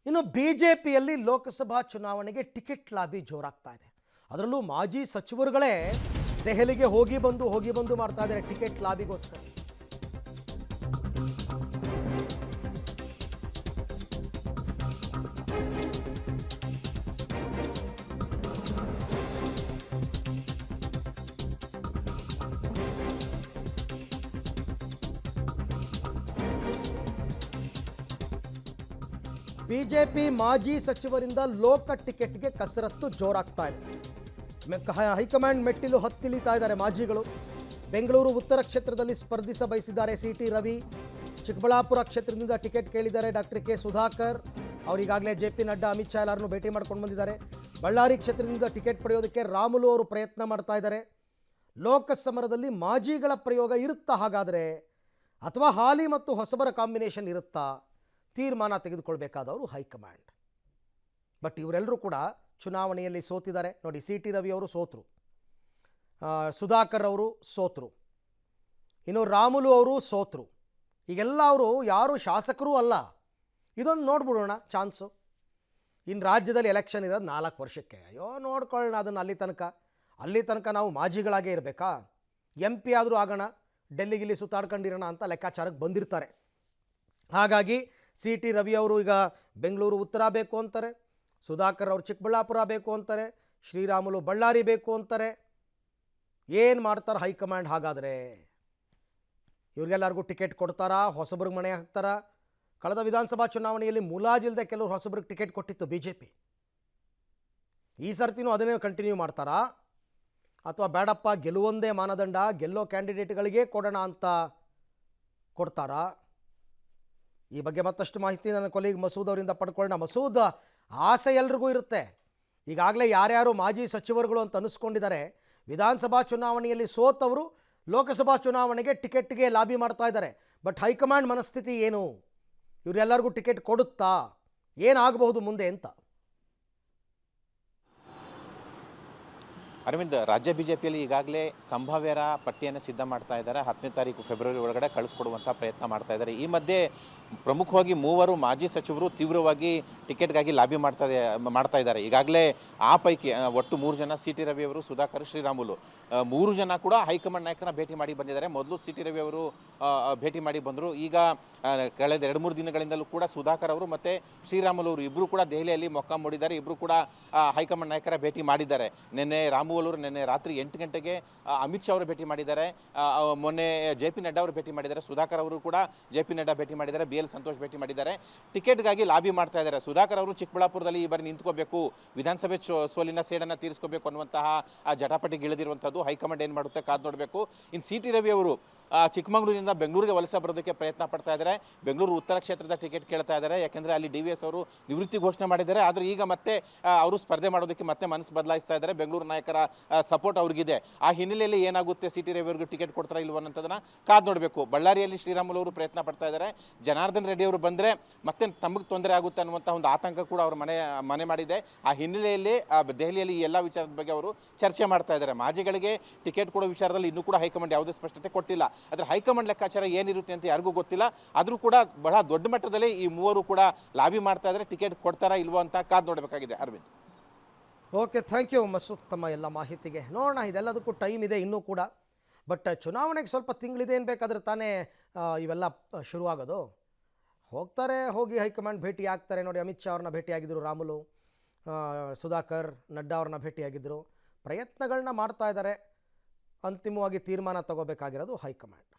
ಇನ್ನು ಬಿಜೆಪಿಯಲ್ಲಿ ಲೋಕಸಭಾ ಚುನಾವಣೆಗೆ ಟಿಕೆಟ್ ಲಾಬಿ ಜೋರಾಗ್ತಾ ಇದೆ. ಅದರಲ್ಲೂ ಮಾಜಿ ಸಚಿವರುಗಳೇ ದೆಹಲಿಗೆ ಹೋಗಿ ಬಂದು ಮಾಡ್ತಾ ಇದ್ದಾರೆ ಟಿಕೆಟ್ ಲಾಬಿಗೋಸ್ಕರ. ಬಿಜೆಪಿ ಮಾಜಿ ಸಚಿವರಿಂದ ಲೋಕ ಟಿಕೆಟ್ಗೆ ಕಸರತ್ತು ಜೋರಾಗ್ತಾ ಇದೆ. ಹೈಕಮಾಂಡ್ ಮೆಟ್ಟಿಲು ಹತ್ತಿಳಿತಾ ಇದ್ದಾರೆ ಮಾಜಿಗಳು. ಬೆಂಗಳೂರು ಉತ್ತರ ಕ್ಷೇತ್ರದಲ್ಲಿ ಸ್ಪರ್ಧಿಸ ಬಯಸಿದ್ದಾರೆ ಸಿ.ಟಿ. ರವಿ. ಚಿಕ್ಕಬಳ್ಳಾಪುರ ಕ್ಷೇತ್ರದಿಂದ ಟಿಕೆಟ್ ಕೇಳಿದ್ದಾರೆ ಡಾಕ್ಟರ್ ಕೆ ಸುಧಾಕರ್. ಅವರಿಗಾಗಲೇ ಜೆ.ಪಿ. ನಡ್ಡಾ, ಅಮಿತ್ ಶಾ ಎಲ್ಲರನ್ನು ಭೇಟಿ ಮಾಡ್ಕೊಂಡು ಬಂದಿದ್ದಾರೆ. ಬಳ್ಳಾರಿ ಕ್ಷೇತ್ರದಿಂದ ಟಿಕೆಟ್ ಪಡೆಯೋದಕ್ಕೆ ರಾಮುಲು ಅವರು ಪ್ರಯತ್ನ ಮಾಡ್ತಾ ಇದ್ದಾರೆ. ಲೋಕಸಮರದಲ್ಲಿ ಮಾಜಿಗಳ ಪ್ರಯೋಗ ಇರುತ್ತಾ ಹಾಗಾದರೆ, ಅಥವಾ ಹಾಲಿ ಮತ್ತು ಹೊಸಬರ ಕಾಂಬಿನೇಷನ್ ಇರುತ್ತಾ? ತೀರ್ಮಾನ ತೆಗೆದುಕೊಳ್ಬೇಕಾದವರು ಹೈಕಮಾಂಡ್. ಬಟ್ ಇವರೆಲ್ಲರೂ ಕೂಡ ಚುನಾವಣೆಯಲ್ಲಿ ಸೋತಿದ್ದಾರೆ. ನೋಡಿ, ಸಿ.ಟಿ. ರವಿ ಅವರು ಸೋತರು, ಸುಧಾಕರ್ ಅವರು ಸೋತರು, ಇನ್ನು ರಾಮುಲು ಅವರು ಸೋತರು. ಈಗೆಲ್ಲ ಅವರು ಯಾರು ಶಾಸಕರೂ ಅಲ್ಲ. ಇದೊಂದು ನೋಡ್ಬಿಡೋಣ ಚಾನ್ಸು. ಇನ್ನು ರಾಜ್ಯದಲ್ಲಿ ಎಲೆಕ್ಷನ್ ಇರೋದು 4 ವರ್ಷಕ್ಕೆ. ಅಯ್ಯೋ ನೋಡ್ಕೊಳ್ಳೋಣ ಅದನ್ನು. ಅಲ್ಲಿ ತನಕ ನಾವು ಮಾಜಿಗಳಾಗೇ ಇರಬೇಕಾ? MP ಆದರೂ ಆಗೋಣ, ಡೆಲ್ಲಿಗಿಲ್ಲಿ ಸುತ್ತಾಡ್ಕೊಂಡಿರೋಣ ಅಂತ ಲೆಕ್ಕಾಚಾರಕ್ಕೆ ಬಂದಿರ್ತಾರೆ. ಹಾಗಾಗಿ ಸಿ.ಟಿ. ರವಿ ಅವರು ಈಗ ಬೆಂಗಳೂರು ಉತ್ತರ ಬೇಕು ಅಂತಾರೆ, ಸುಧಾಕರ್ ಅವರು ಚಿಕ್ಕಬಳ್ಳಾಪುರ ಬೇಕು ಅಂತಾರೆ, ಶ್ರೀರಾಮುಲು ಬಳ್ಳಾರಿ ಬೇಕು ಅಂತಾರೆ. ಏನು ಮಾಡ್ತಾರೆ ಹೈಕಮಾಂಡ್ ಹಾಗಾದರೆ? ಇವ್ರಿಗೆಲ್ಲರಿಗೂ ಟಿಕೆಟ್ ಕೊಡ್ತಾರಾ? ಹೊಸಬ್ರಿಗೆ ಮಣೆ ಹಾಕ್ತಾರಾ? ಕಳೆದ ವಿಧಾನಸಭಾ ಚುನಾವಣೆಯಲ್ಲಿ ಮುಲಾಜಿಲ್ಲದೆ ಕೆಲವರು ಹೊಸಬ್ರಿಗೆ ಟಿಕೆಟ್ ಕೊಟ್ಟಿತ್ತು ಬಿಜೆಪಿ. ಈ ಸರ್ತಿನೂ ಅದನ್ನೇ ಕಂಟಿನ್ಯೂ ಮಾಡ್ತಾರಾ? ಅಥವಾ ಬೇಡಪ್ಪ, ಗೆಲುವೊಂದೇ ಮಾನದಂಡ, ಗೆಲ್ಲೋ ಕ್ಯಾಂಡಿಡೇಟ್ಗಳಿಗೆ ಕೊಡೋಣ ಅಂತ ಕೊಡ್ತಾರಾ? ಈ ಬಗ್ಗೆ ಮತ್ತಷ್ಟು ಮಾಹಿತಿ ನನ್ನ ಕೊಲೀಗ್ ಮಸೂದ್ ಅವರಿಂದ ಪಡ್ಕೊಳ್ಳೋಣ. ಮಸೂದ್, ಆಸೆ ಎಲ್ರಿಗೂ ಇರುತ್ತೆ. ಈಗಾಗಲೇ ಯಾರ್ಯಾರು ಮಾಜಿ ಸಚಿವರುಗಳು ಅಂತ ಅನ್ನಿಸ್ಕೊಂಡಿದ್ದಾರೆ, ವಿಧಾನಸಭಾ ಚುನಾವಣೆಯಲ್ಲಿ ಸೋತವರು ಲೋಕಸಭಾ ಚುನಾವಣೆಗೆ ಟಿಕೆಟ್ಗೆ ಲಾಬಿ ಮಾಡ್ತಾ ಇದ್ದಾರೆ. ಬಟ್ ಹೈಕಮಾಂಡ್ ಮನಸ್ಥಿತಿ ಏನು? ಇವರೆಲ್ಲರಿಗೂ ಟಿಕೆಟ್ ಕೊಡುತ್ತಾ? ಏನಾಗಬಹುದು ಮುಂದೆ ಅಂತ? ಅರವಿಂದ್, ರಾಜ್ಯ ಬಿಜೆಪಿಯಲ್ಲಿ ಈಗಾಗಲೇ ಸಂಭಾವ್ಯರ ಪಟ್ಟಿಯನ್ನು ಸಿದ್ಧ ಮಾಡ್ತಾ ಇದ್ದಾರೆ. 10ನೇ ತಾರೀಕು ಫೆಬ್ರವರಿ ಒಳಗಡೆ ಕಳಿಸ್ಕೊಡುವಂಥ ಪ್ರಯತ್ನ ಮಾಡ್ತಾ ಇದ್ದಾರೆ. ಈ ಮಧ್ಯೆ ಪ್ರಮುಖವಾಗಿ 3 ಮಾಜಿ ಸಚಿವರು ತೀವ್ರವಾಗಿ ಟಿಕೆಟ್ಗಾಗಿ ಲಾಬಿ ಮಾಡ್ತಾ ಇದ್ದಾರೆ. ಈಗಾಗಲೇ ಆ ಪೈಕಿ ಒಟ್ಟು 3 ಜನ, ಸಿ.ಟಿ. ರವಿ ಅವರು, ಸುಧಾಕರ್, ಶ್ರೀರಾಮುಲು, 3 ಜನ ಕೂಡ ಹೈಕಮಾಂಡ್ ನಾಯಕರನ್ನ ಭೇಟಿ ಮಾಡಿ ಬಂದಿದ್ದಾರೆ. ಮೊದಲು ಸಿ.ಟಿ. ರವಿ ಅವರು ಭೇಟಿ ಮಾಡಿ ಬಂದರು. ಈಗ ಕಳೆದ 2-3 ದಿನಗಳಿಂದಲೂ ಕೂಡ ಸುಧಾಕರ್ ಅವರು ಮತ್ತು ಶ್ರೀರಾಮುಲು ಅವರು ಇಬ್ಬರು ಕೂಡ ದೆಹಲಿಯಲ್ಲಿ ಮೊಕ್ಕಾಂ ಹೂಡಿದ್ದಾರೆ. ಇಬ್ಬರು ಕೂಡ ಹೈಕಮಾಂಡ್ ನಾಯಕರ ಭೇಟಿ ಮಾಡಿದ್ದಾರೆ. ನಿನ್ನೆ ರಾಮುಲು ನಿನ್ನೆ ರಾತ್ರಿ 8 ಗಂಟೆಗೆ ಅಮಿತ್ ಶಾ ಅವರು ಭೇಟಿ ಮಾಡಿದ್ದಾರೆ. ಮೊನ್ನೆ ಜೆ.ಪಿ. ನಡ್ಡಾ ಅವರು ಭೇಟಿ ಮಾಡಿದ್ದಾರೆ. ಸುಧಾಕರ್ ಅವರು ಕೂಡ ಜೆ.ಪಿ. ನಡ್ಡಾ ಭೇಟಿ ಮಾಡಿದ್ದಾರೆ. ಬಿ.ಎಲ್. ಸಂತೋಷ್ ಭೇಟಿ ಮಾಡಿದ್ದಾರೆ. ಟಿಕೆಟ್ಗಾಗಿ ಲಾಬಿ ಮಾಡ್ತಾ ಇದ್ದಾರೆ. ಸುಧಾಕರ್ ಅವರು ಚಿಕ್ಕಬಳ್ಳಾಪುರದಲ್ಲಿ ಈ ಬಾರಿ ನಿಂತ್ಕೋಬೇಕು, ವಿಧಾನಸಭೆ ಸೋಲಿನ ಸೇಡನ್ನು ತೀರಿಸ್ಕೋಬೇಕು ಅನ್ನುವಂತಹ ಆ ಜಟಾಪಟಿಗೆ ಇಳಿದಿರುವಂಥದ್ದು. ಹೈಕಮಾಂಡ್ ಏನು ಮಾಡುತ್ತೆ ಕಾದು ನೋಡಬೇಕು. ಇನ್ನು ಸಿ.ಟಿ. ರವಿ ಅವರು ಚಿಕ್ಕಮಗಳೂರಿನಿಂದ ಬೆಂಗಳೂರಿಗೆ ವಲಸೆ ಬರೋದಕ್ಕೆ ಪ್ರಯತ್ನ ಪಡ್ತಾ ಇದ್ದಾರೆ. ಬೆಂಗಳೂರು ಉತ್ತರ ಕ್ಷೇತ್ರದ ಟಿಕೆಟ್ ಕೇಳ್ತಾ ಇದ್ದಾರೆ. ಯಾಕೆಂದರೆ ಅಲ್ಲಿ DVS ಅವರು ನಿವೃತ್ತಿ ಘೋಷಣೆ ಮಾಡಿದ್ದಾರೆ. ಆದರೆ ಈಗ ಮತ್ತೆ ಅವರು ಸ್ಪರ್ಧೆ ಮಾಡೋದಕ್ಕೆ ಮತ್ತೆ ಮನಸ್ಸು ಬದಲಾಯಿಸ್ತಾ ಇದ್ದಾರೆ. ಬೆಂಗಳೂರು ನಾಯಕರ ಸಪೋರ್ಟ್ ಅವ್ರಿಗಿದೆ. ಆ ಹಿನ್ನೆಲೆಯಲ್ಲಿ ಏನಾಗುತ್ತೆ, ಸಿ.ಟಿ. ರವಿ ಅವರಿಗೆ ಟಿಕೆಟ್ ಕೊಡ್ತಾರಾ ಇಲ್ವ ಅನ್ನೋದನ್ನ ಕಾದು ನೋಡಬೇಕು. ಬಳ್ಳಾರಿಯಲ್ಲಿ ಶ್ರೀರಾಮುಲು ಅವರು ಪ್ರಯತ್ನ ಪಡ್ತಾ ಇದ್ದಾರೆ. ಜನಾರ್ದನ್ ರೆಡ್ಡಿ ಅವರು ಬಂದರೆ ಮತ್ತೆ ತಮಗೆ ತೊಂದರೆ ಆಗುತ್ತೆ ಅನ್ನುವಂಥ ಒಂದು ಆತಂಕ ಕೂಡ ಅವರು ಮನೆ ಮಾಡಿದೆ. ಆ ಹಿನ್ನೆಲೆಯಲ್ಲಿ ದೆಹಲಿಯಲ್ಲಿ ಈ ಎಲ್ಲ ವಿಚಾರದ ಬಗ್ಗೆ ಅವರು ಚರ್ಚೆ ಮಾಡ್ತಾ ಇದ್ದಾರೆ. ಮಾಜಿಗಳಿಗೆ ಟಿಕೆಟ್ ಕೊಡೋ ವಿಚಾರದಲ್ಲಿ ಇನ್ನೂ ಕೂಡ ಹೈಕಮಾಂಡ್ ಯಾವುದೇ ಸ್ಪಷ್ಟತೆ ಕೊಟ್ಟಿಲ್ಲ. ಆದರೆ ಹೈಕಮಾಂಡ್ ಲೆಕ್ಕಾಚಾರ ಏನಿರುತ್ತೆ ಅಂತ ಯಾರಿಗೂ ಗೊತ್ತಿಲ್ಲ. ಆದರೂ ಕೂಡ ಬಹಳ ದೊಡ್ಡ ಮಟ್ಟದಲ್ಲಿ ಈ 3 ಕೂಡ ಲಾಬಿ ಮಾಡ್ತಾ ಇದ್ದಾರೆ. ಟಿಕೆಟ್ ಕೊಡ್ತಾರಾ ಇಲ್ವೋ ಅಂತ ಕಾದು ನೋಡಬೇಕಾಗಿದೆ. Arvind, okay, thank you Masood ತಮ್ಮ ಎಲ್ಲ ಮಾಹಿತಿಗೆ. ನೋಡೋಣ, ಇದೆಲ್ಲದಕ್ಕೂ ಟೈಮ್ ಇದೆ ಇನ್ನೂ ಕೂಡ. ಬಟ್ ಚುನಾವಣೆಗೆ ಸ್ವಲ್ಪ ತಿಂಗಳಿದೆ ಏನು ಬೇಕಾದರೆ ತಾನೇ ಇವೆಲ್ಲ ಶುರುವಾಗೋದು. ಹೋಗಿ ಹೈಕಮಾಂಡ್ ಭೇಟಿ ಆಗ್ತಾರೆ. ನೋಡಿ, ಅಮಿತ್ ಶಾ ಅವ್ರನ್ನ ಭೇಟಿಯಾಗಿದ್ದರು, ರಾಮುಲು, ಸುಧಾಕರ್, ನಡ್ಡಾ ಅವ್ರನ್ನ ಭೇಟಿಯಾಗಿದ್ದರು. ಪ್ರಯತ್ನಗಳನ್ನ ಮಾಡ್ತಾ ಇದ್ದಾರೆ. ಅಂತಿಮವಾಗಿ ತೀರ್ಮಾನ ತಗೋಬೇಕಾಗಿರೋದು ಹೈಕಮಾಂಡ್.